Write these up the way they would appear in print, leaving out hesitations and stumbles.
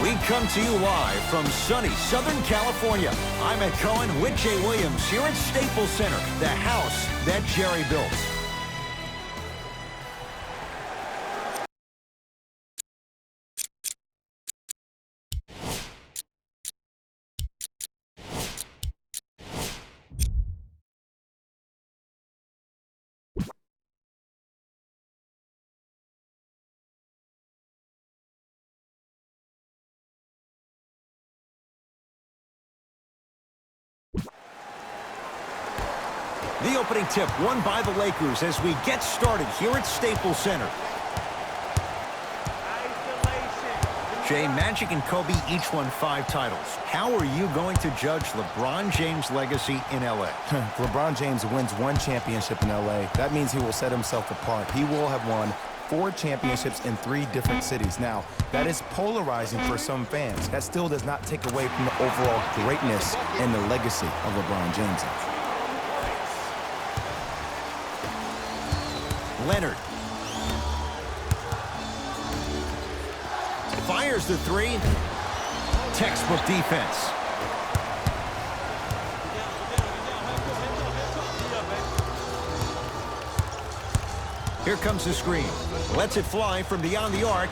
We come to you live from sunny Southern California. I'm Ed Cohen with Jay Williams here at Staples Center, the house that Jerry built. The opening tip won by the Lakers as we get started here at Staples Center. Jay, Magic and Kobe each won 5 titles. How are you going to judge LeBron James' legacy in L.A.? LeBron James wins 1 championship in L.A. That means he will set himself apart. He will have won 4 championships in 3 different cities. Now, that is polarizing for some fans. That still does not take away from the overall greatness and the legacy of LeBron James. Leonard fires the 3. Textbook defense. Here comes the screen. Lets it fly from beyond the arc.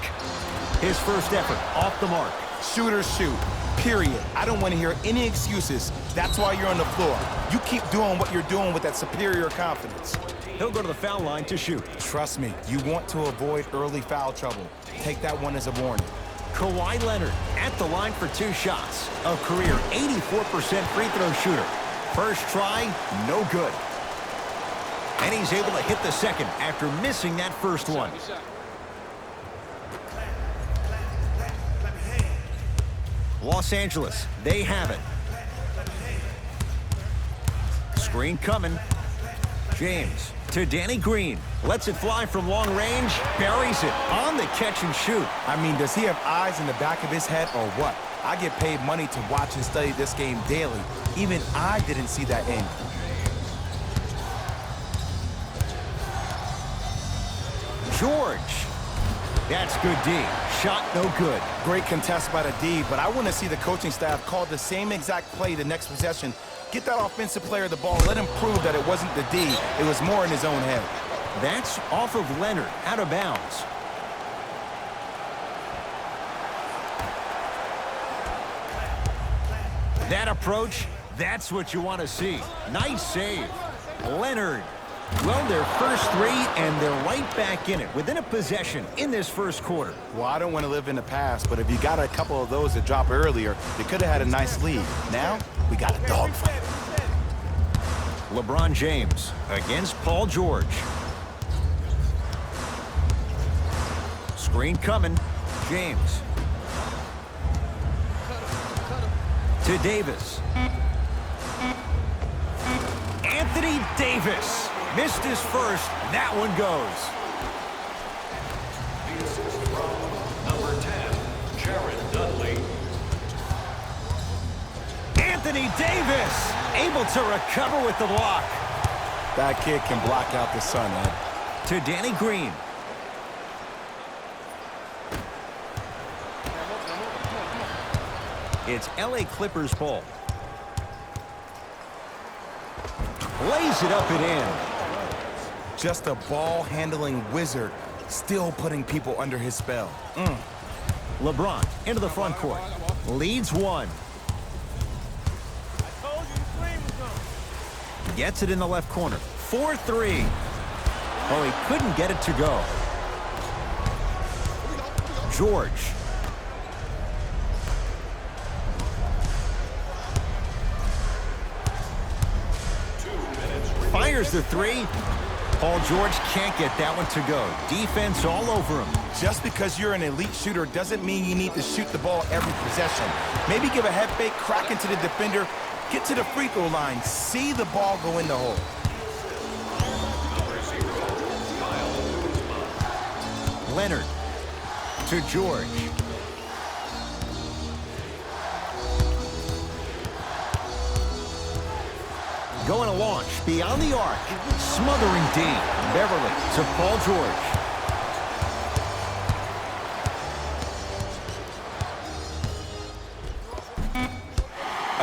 His first effort off the mark. Shooters shoot, period. I don't want to hear any excuses. That's why you're on the floor. You keep doing what you're doing with that superior confidence. He'll go to the foul line to shoot. Trust me, you want to avoid early foul trouble. Take that one as a warning. Kawhi Leonard at the line for 2 shots. A career 84% free throw shooter. First try, no good. And he's able to hit the second after missing that first one. Los Angeles, they have it. Screen coming. James to Danny Green. Lets it fly from long range. Buries it on the catch and shoot. I mean, does he have eyes in the back of his head or what? I get paid money to watch and study this game daily. Even I didn't see that angle. George. That's good D. Shot no good. Great contest by the D, but I want to see the coaching staff call the same exact play the next possession. Get that offensive player the ball. Let him prove that it wasn't the D. It was more in his own head. That's off of Leonard, out of bounds. That approach, that's what you want to see. Nice save. Leonard. Well, their first 3, and they're right back in it, within a possession in this first quarter. Well, I don't want to live in the past, but if you got a couple of those that drop earlier, you could have had a nice lead. Now, we got a dogfight. LeBron James against Paul George. Screen coming. James. To Davis. Anthony Davis. Missed his first. That one goes. Number 10, Jared Dudley. Anthony Davis able to recover with the block. That kid can block out the sun, Ed. To Danny Green. It's LA Clippers ball. Lays it up and in. Just a ball-handling wizard, still putting people under his spell. LeBron into the front court. Leads 1. Gets it in the left corner. 4-3. Oh, he couldn't get it to go. George. Fires the 3. Paul George can't get that one to go. Defense all over him. Just because you're an elite shooter doesn't mean you need to shoot the ball every possession. Maybe give a head fake, crack into the defender, get to the free throw line, see the ball go in the hole. Leonard to George. Going to launch beyond the arc. Smothering D. Beverly to Paul George.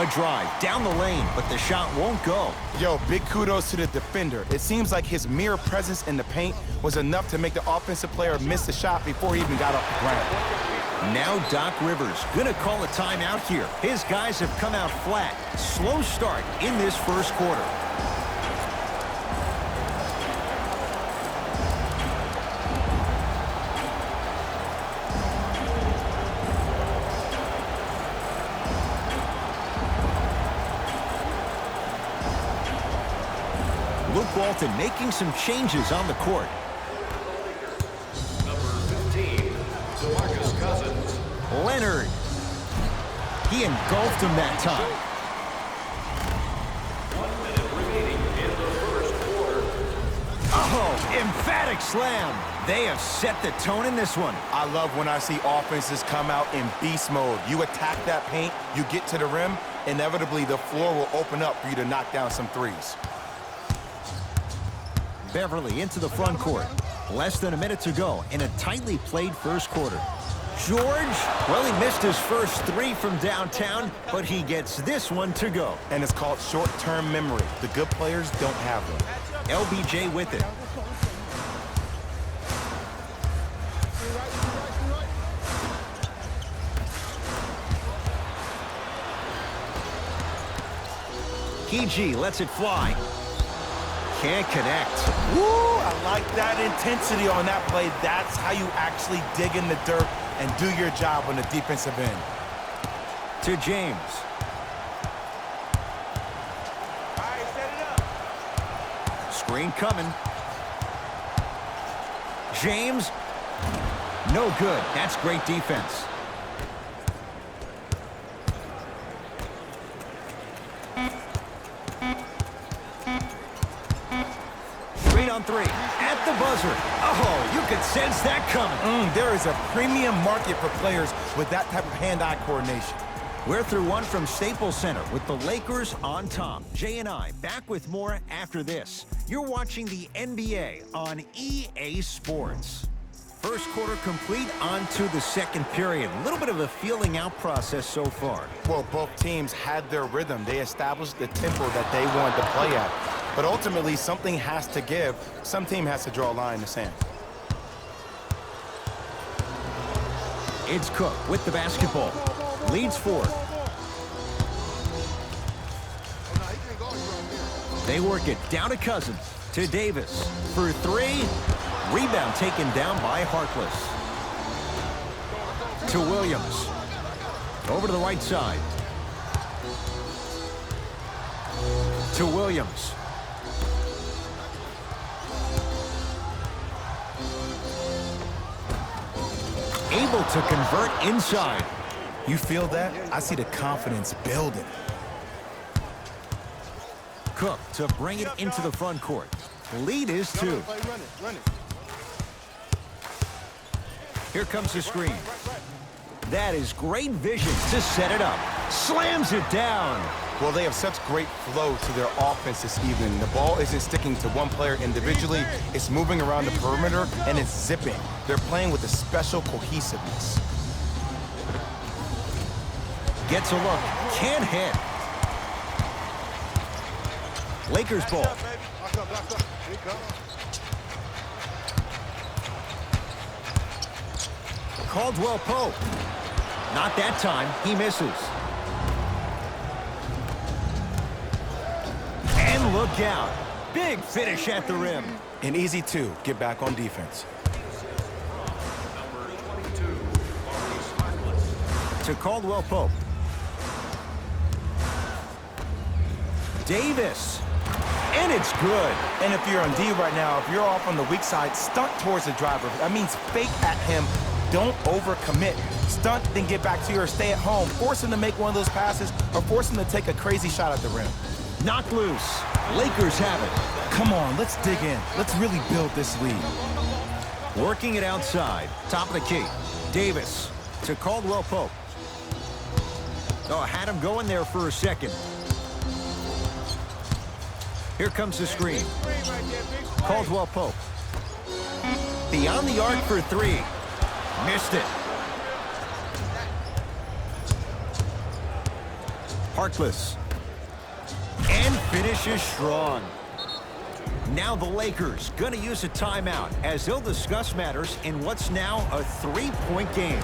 A drive down the lane, but the shot won't go. Yo, big kudos to the defender. It seems like his mere presence in the paint was enough to make the offensive player miss the shot before he even got off the ground. Now Doc Rivers gonna call a timeout here. His guys have come out flat. Slow start in this first quarter. Luke Walton making some changes on the court. Number 15, DeMarcus Cousins. Leonard. He engulfed him that time. 1 minute remaining in the first quarter. Oh, emphatic slam. They have set the tone in this one. I love when I see offenses come out in beast mode. You attack that paint, you get to the rim, inevitably the floor will open up for you to knock down some threes. Beverly into the front court. Less than a minute to go in a tightly played first quarter. George, well, he missed his first three from downtown, but he gets this one to go. And it's called short-term memory. The good players don't have them. LBJ with it. PG lets it fly. Can't connect. Woo! I like that intensity on that play. That's how you actually dig in the dirt and do your job on the defensive end. To James. All right, set it up. Screen coming. James. No good. That's great defense. On three at the buzzer. Oh, you could sense that coming. There is a premium market for players with that type of hand-eye coordination. We're through one from Staples Center with the Lakers on top. Jay and I back with more after this. You're watching the NBA on EA Sports. First quarter complete, on to the second period. A little bit of a feeling out process so far. Well, both teams had their rhythm. They established the tempo that they wanted to play at. But ultimately, something has to give. Some team has to draw a line in the sand. It's Cook with the basketball. Leads four. They work it down to Cousins. To Davis. For three. Rebound taken down by Harkless. To Williams. Over to the right side. To Williams. Able to convert inside. You feel that? I see the confidence building. Cook to bring it into the front court. Lead is two. Here comes the screen. That is great vision to set it up. Slams it down. Well, they have such great flow to their offense this evening. The ball isn't sticking to one player individually. It's moving around the perimeter, and it's zipping. They're playing with a special cohesiveness. Gets a look. Can't hit. Lakers ball. Caldwell Pope. Not that time. He misses. And look out. Big finish at the rim. And easy, too. Get back on defense. Number 22, Maurice Harkless. To Caldwell Pope. Davis. And it's good. And if you're on D right now, if you're off on the weak side, stunt towards the driver. That means fake at him. Don't overcommit. Stunt, then get back to you or stay at home. Force him to make one of those passes or force him to take a crazy shot at the rim. Knocked loose. Lakers have it. Come on, let's dig in. Let's really build this lead. Working it outside. Top of the key. Davis to Caldwell Pope. Oh, had him going there for a second. Here comes the screen. Caldwell Pope. Beyond the arc for three. Missed it. Harkless. And finishes strong. Now the Lakers going to use a timeout as they'll discuss matters in what's now a 3-point game.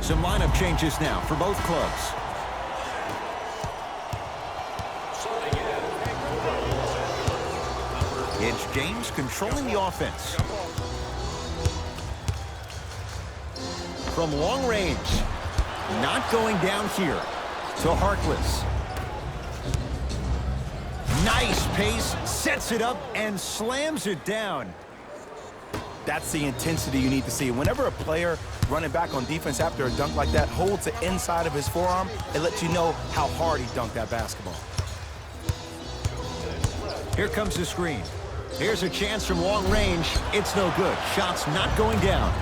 Some lineup changes now for both clubs. It's James controlling the offense. From long range. Not going down here. To Harkless. Nice pace. Sets it up and slams it down. That's the intensity you need to see. Whenever a player running back on defense after a dunk like that holds the inside of his forearm, it lets you know how hard he dunked that basketball. Here comes the screen. Here's a chance from long range. It's no good. Shot's not going down.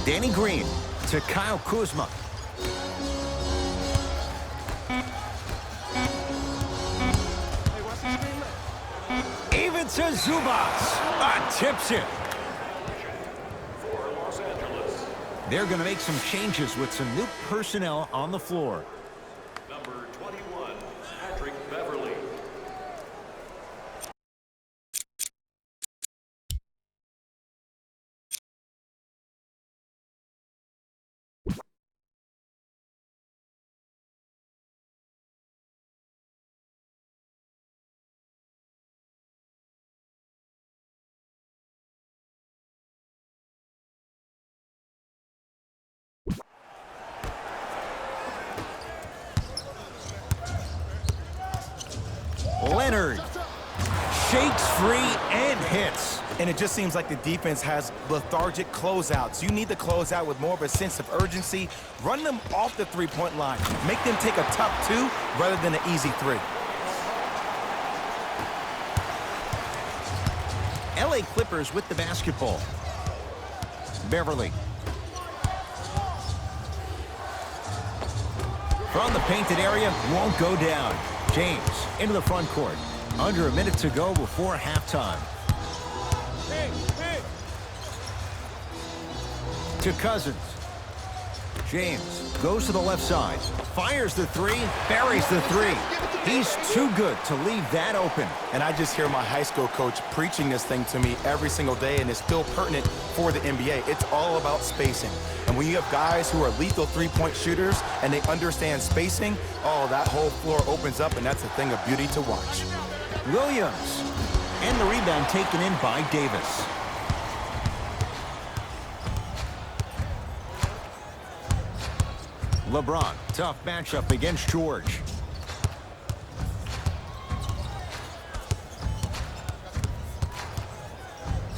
Danny Green to Kyle Kuzma. Even to Zubac. Tips it. They're going to make some changes with some new personnel on the floor. Number 21, Patrick Beverly. Leonard shakes free and hits. And it just seems like the defense has lethargic closeouts. You need to close out with more of a sense of urgency. Run them off the three-point line. Make them take a tough two rather than an easy three. LA Clippers with the basketball. Beverly. From the painted area, won't go down. James into the front court. Under a minute to go before halftime. To Cousins. James goes to the left side. Fires the three. Buries the three. He's too good to leave that open. And I just hear my high school coach preaching this thing to me every single day, and it's still pertinent for the NBA. It's all about spacing. And when you have guys who are lethal three-point shooters and they understand spacing, oh, that whole floor opens up, and that's a thing of beauty to watch. Williams. And the rebound taken in by Davis. LeBron, tough matchup against George.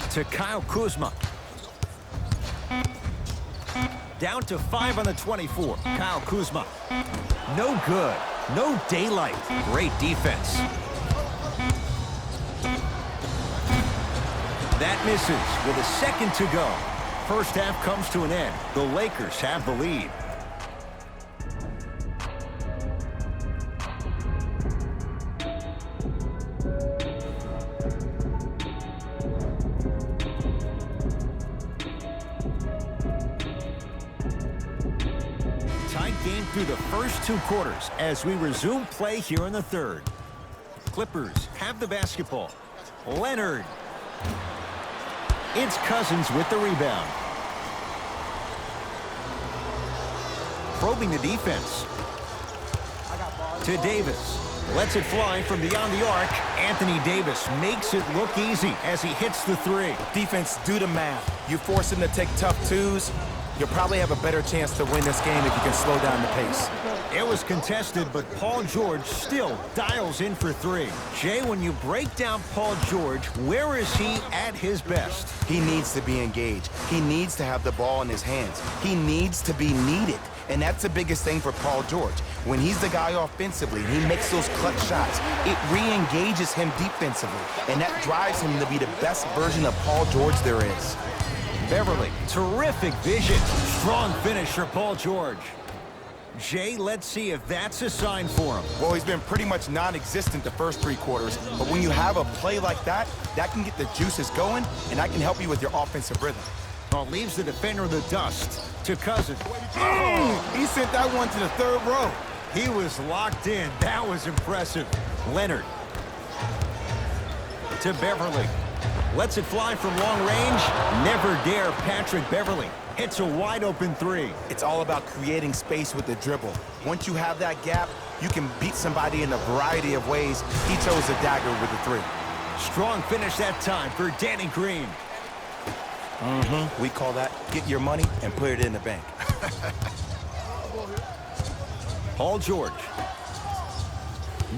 To Kyle Kuzma. Down to 5 on the 24. Kyle Kuzma. No good. No daylight. Great defense. That misses with a second to go. First half comes to an end. The Lakers have the lead. Tight game through the first two quarters as we resume play here in the third. Clippers have the basketball. Leonard. It's Cousins with the rebound. Probing the defense. To Davis. Lets it fly from beyond the arc. Anthony Davis makes it look easy as he hits the three. Defense, do the math. You force him to take tough twos, you'll probably have a better chance to win this game if you can slow down the pace. It was contested, but Paul George still dials in for three. Jay, when you break down Paul George, where is he at his best? He needs to be engaged. He needs to have the ball in his hands. He needs to be needed. And that's the biggest thing for Paul George. When he's the guy offensively and he makes those clutch shots, it re-engages him defensively. And that drives him to be the best version of Paul George there is. Beverly, terrific vision. Strong finish for Paul George. Jay, let's see if that's a sign for him. Well, he's been pretty much non-existent the first 3 quarters, but when you have a play like that, that can get the juices going, and that can help you with your offensive rhythm. Well, leaves the defender in the dust to Cousins. He sent that one to the 3rd row. He was locked in. That was impressive. Leonard to Beverly. Lets it fly from long range. Never dare Patrick Beverly. Hits a wide open 3. It's all about creating space with the dribble. Once you have that gap, you can beat somebody in a variety of ways. He chose the dagger with the 3. Strong finish that time for Danny Green. We call that get your money and put it in the bank. Paul George.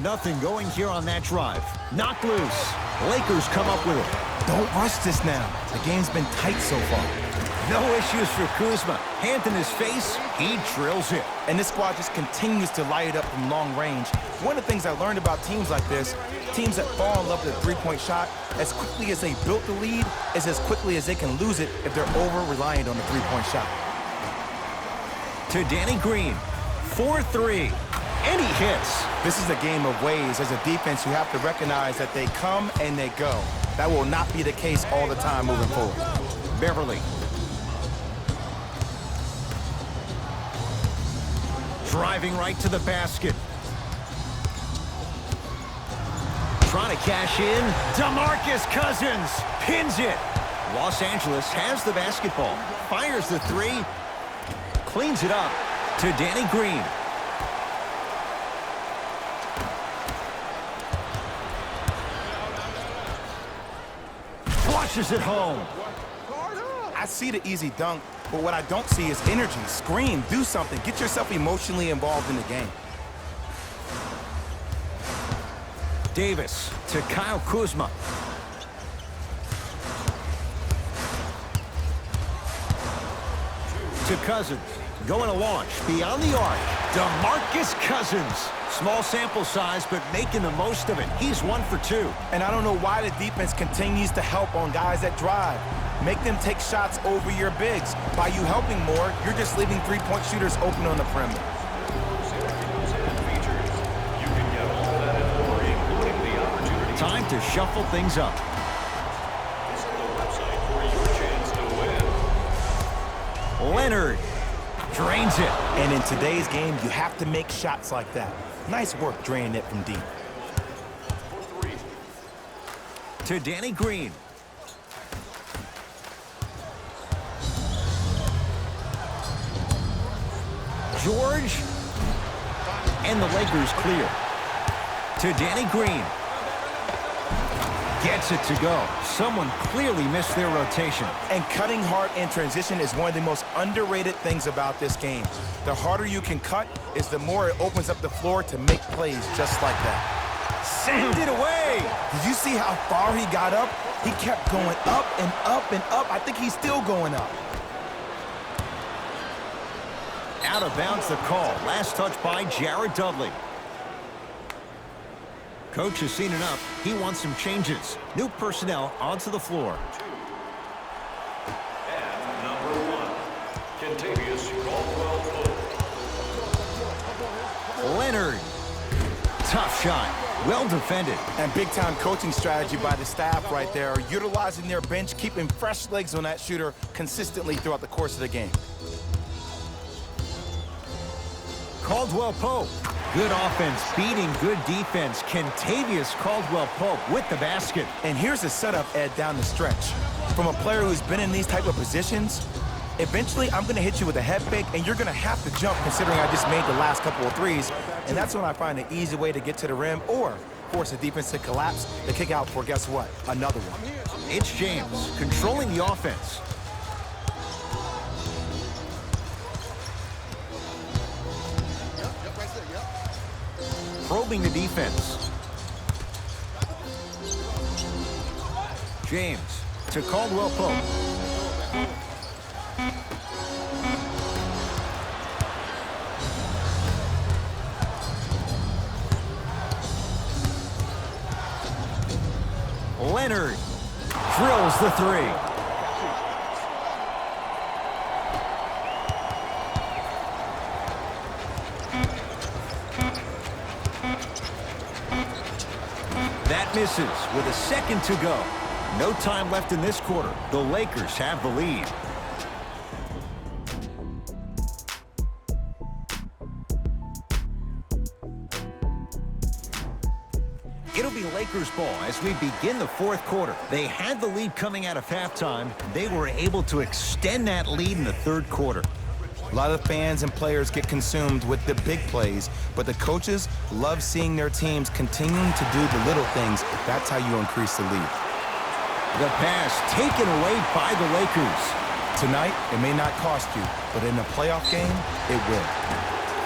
Nothing going here on that drive. Knocked loose. Lakers come up with it. Don't rush this now. The game's been tight so far. No issues for Kuzma. Hand in his face, he drills it. And this squad just continues to light it up from long range. One of the things I learned about teams like this, teams that fall in love with a three-point shot, as quickly as they built the lead, is as quickly as they can lose it if they're over-reliant on the three-point shot. To Danny Green. 4-3. And he hits. This is a game of ways. As a defense, you have to recognize that they come and they go. That will not be the case all the time moving forward. Beverly. Driving right to the basket. Trying to cash in. DeMarcus Cousins pins it. Los Angeles has the basketball. Fires the 3. Cleans it up to Danny Green. Flushes it home. I see the easy dunk, but what I don't see is energy. Scream, do something. Get yourself emotionally involved in the game. Davis to Kyle Kuzma. To Cousins. Going to launch beyond the arc. DeMarcus Cousins. Small sample size, but making the most of it. He's 1 for 2. And I don't know why the defense continues to help on guys that drive. Make them take shots over your bigs. By you helping more, you're just leaving three-point shooters open on the perimeter. Time to shuffle things up. Visit the website for your chance to win. Leonard drains it. And in today's game, you have to make shots like that. Nice work draining it from deep. To Danny Green. George. And the Lakers clear. To Danny Green. Gets it to go. Someone clearly missed their rotation. And cutting hard in transition is one of the most underrated things about this game. The harder you can cut is the more it opens up the floor to make plays just like that. Send it away. Did you see how far he got up? He kept going up and up and up. I think he's still going up. Out of bounds the call. Last touch by Jared Dudley. Coach has seen enough. He wants some changes. New personnel onto the floor. And number 1, Kentavious Caldwell-Pope. Leonard. Tough shot. Well defended. And big-time coaching strategy by the staff right there, utilizing their bench, keeping fresh legs on that shooter consistently throughout the course of the game. Caldwell-Pope. Good offense, beating good defense. Kentavious Caldwell-Pope with the basket. And here's the setup, Ed, down the stretch. From a player who's been in these type of positions, eventually I'm going to hit you with a head fake, and you're going to have to jump considering I just made the last couple of threes. And that's when I find an easy way to get to the rim or force the defense to collapse to kick out for, guess what, another one. It's James controlling the offense. Probing the defense. James to Caldwell-Pope. Leonard drills the 3. misses with a second to go. No time left in this quarter. The Lakers have the lead. It'll be Lakers ball as we begin the fourth quarter. They had the lead coming out of halftime. They were able to extend that lead in the third quarter. A lot of fans and players get consumed with the big plays, but the coaches love seeing their teams continuing to do the little things. That's how you increase the lead. The pass taken away by the Lakers. Tonight, it may not cost you, but in a playoff game, it will.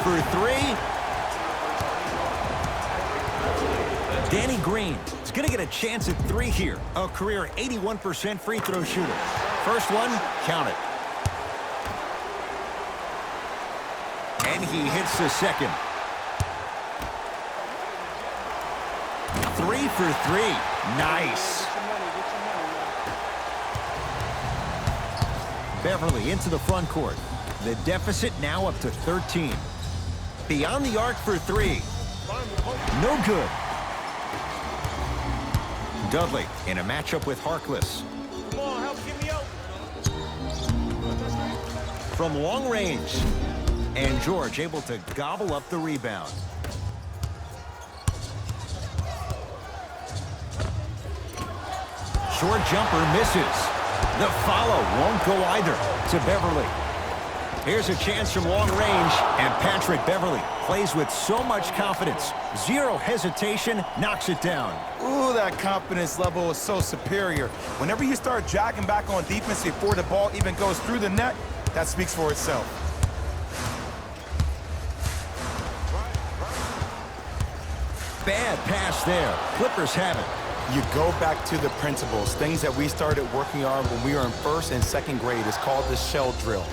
For three. Danny Green is going to get a chance at three here. A career 81% free throw shooter. First one, count it. And he hits the second. 3 for 3. Nice. Beverly into the front court. The deficit now up to 13. Beyond the arc for three. No good. Dudley in a matchup with Harkless. Come on, help get me out. From long range. And George able to gobble up the rebound. Short jumper misses. The follow won't go either to Beverly. Here's a chance from long range, and Patrick Beverly plays with so much confidence. Zero hesitation, knocks it down. Ooh, that confidence level is so superior. Whenever you start jogging back on defense before the ball even goes through the net, that speaks for itself. Bad pass there. Clippers have it. You go back to the principles, things that we started working on when we were in first and second grade. It's called the shell drill.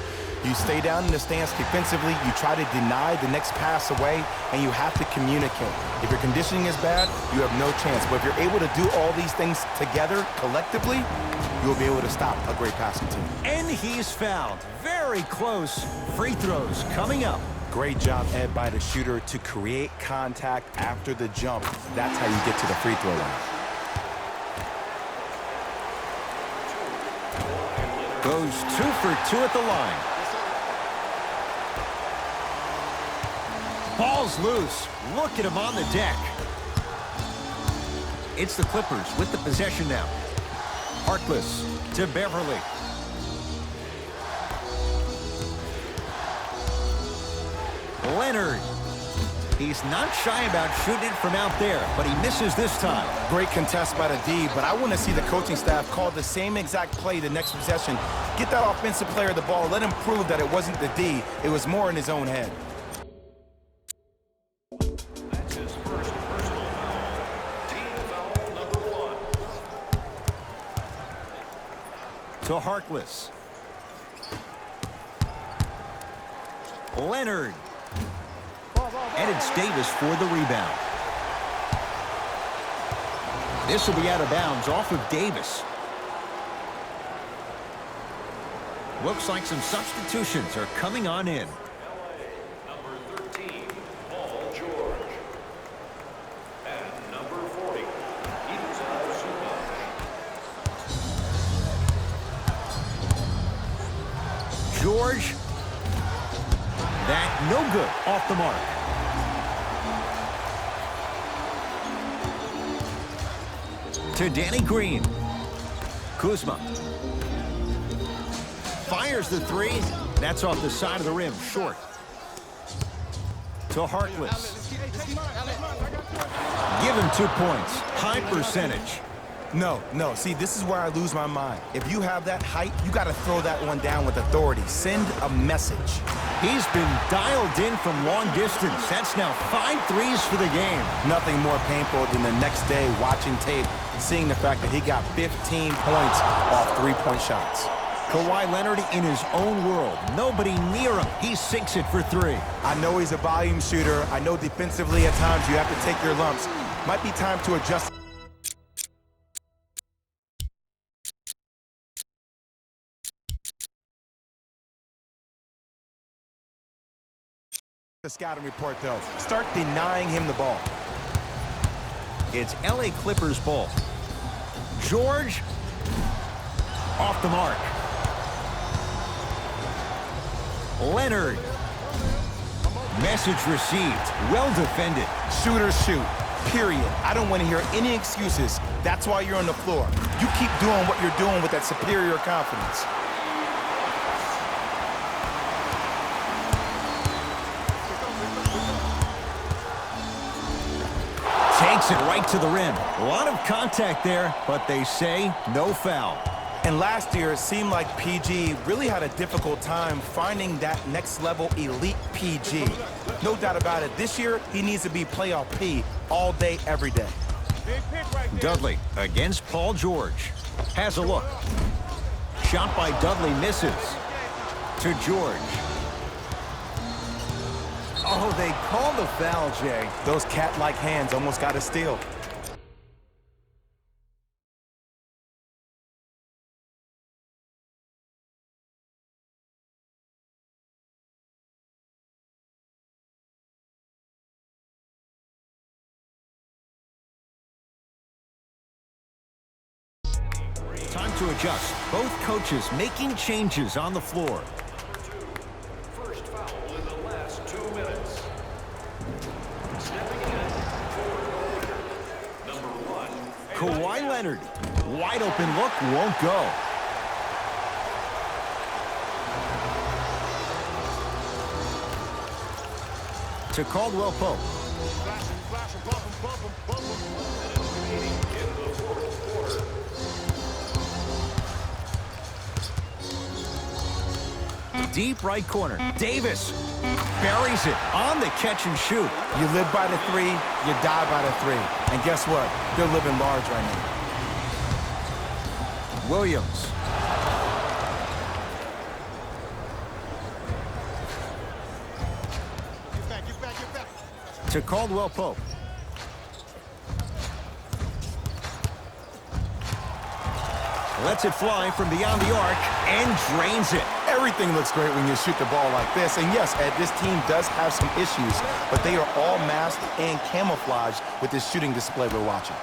You stay down in the stance defensively, you try to deny the next pass away, and you have to communicate. If your conditioning is bad, you have no chance. But if you're able to do all these things together, collectively, you'll be able to stop a great passing team. And he's fouled. Very close. Free throws coming up. Great job, Ed, by the shooter to create contact after the jump. That's how you get to the free throw line. Goes 2 for 2 at the line. Ball's loose. Look at him on the deck. It's the Clippers with the possession now. Harkless to Beverly. Leonard. He's not shy about shooting it from out there, but he misses this time. Great contest by the D, but I want to see the coaching staff call the same exact play the next possession. Get that offensive player the ball. Let him prove that it wasn't the D. It was more in his own head. That's his first personal foul. Team foul number 1. To Harkless. Leonard. And it's Davis for the rebound. This will be out of bounds off of Davis. Looks like some substitutions are coming on in. Number 13, Paul George. And number 40, Ivica Zubac. George. That no good, off the mark. To Danny Green. Kuzma. Fires the three. That's off the side of the rim, short. To Harkless. Give him 2 points. High percentage. No. See, this is where I lose my mind. If you have that height, you got to throw that one down with authority. Send a message. He's been dialed in from long distance. That's now 5 threes for the game. Nothing more painful than the next day watching tape, seeing the fact that he got 15 points off three-point shots. Kawhi Leonard in his own world. Nobody near him. He sinks it for 3. I know he's a volume shooter. I know defensively at times you have to take your lumps. Might be time to adjust. The scouting report, though. Start denying him the ball. It's LA Clippers ball. George off the mark. Leonard. Message received. Well defended. Shooters shoot, period. I don't want to hear any excuses. That's why you're on the floor. You keep doing what you're doing with that superior confidence. Takes it right to the rim. A lot of contact there, but they say no foul. And last year, it seemed like PG really had a difficult time finding that next level elite PG. No doubt about it, this year, he needs to be playoff P all day, every day. Dudley against Paul George. Has a look. Shot by Dudley misses. To George. Oh, they called the foul, Jay. Those cat-like hands almost got a steal. Time to adjust. Both coaches making changes on the floor. First foul in the last 2 minutes. Stepping in for number 1. Kawhi Leonard. Wide open look, won't go. To Caldwell Pope. Deep right corner. Davis buries it on the catch and shoot. You live by the three, you die by the three. And guess what? They're living large right now. Williams. Get back. To Caldwell Pope. Lets it fly from beyond the arc and drains it. Everything looks great when you shoot the ball like this. And yes, Ed, this team does have some issues, but they are all masked and camouflaged with this shooting display we're watching.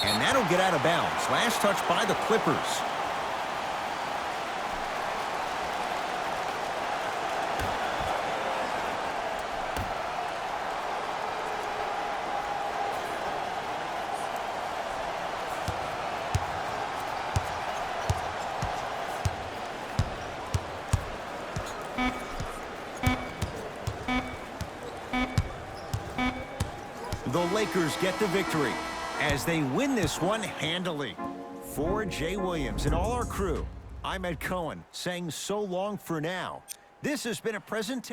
And that'll get out of bounds. Last touch by the Clippers. The Lakers get the victory as they win this one handily. For Jay Williams and all our crew, I'm Ed Cohen saying so long for now. This has been a presentation.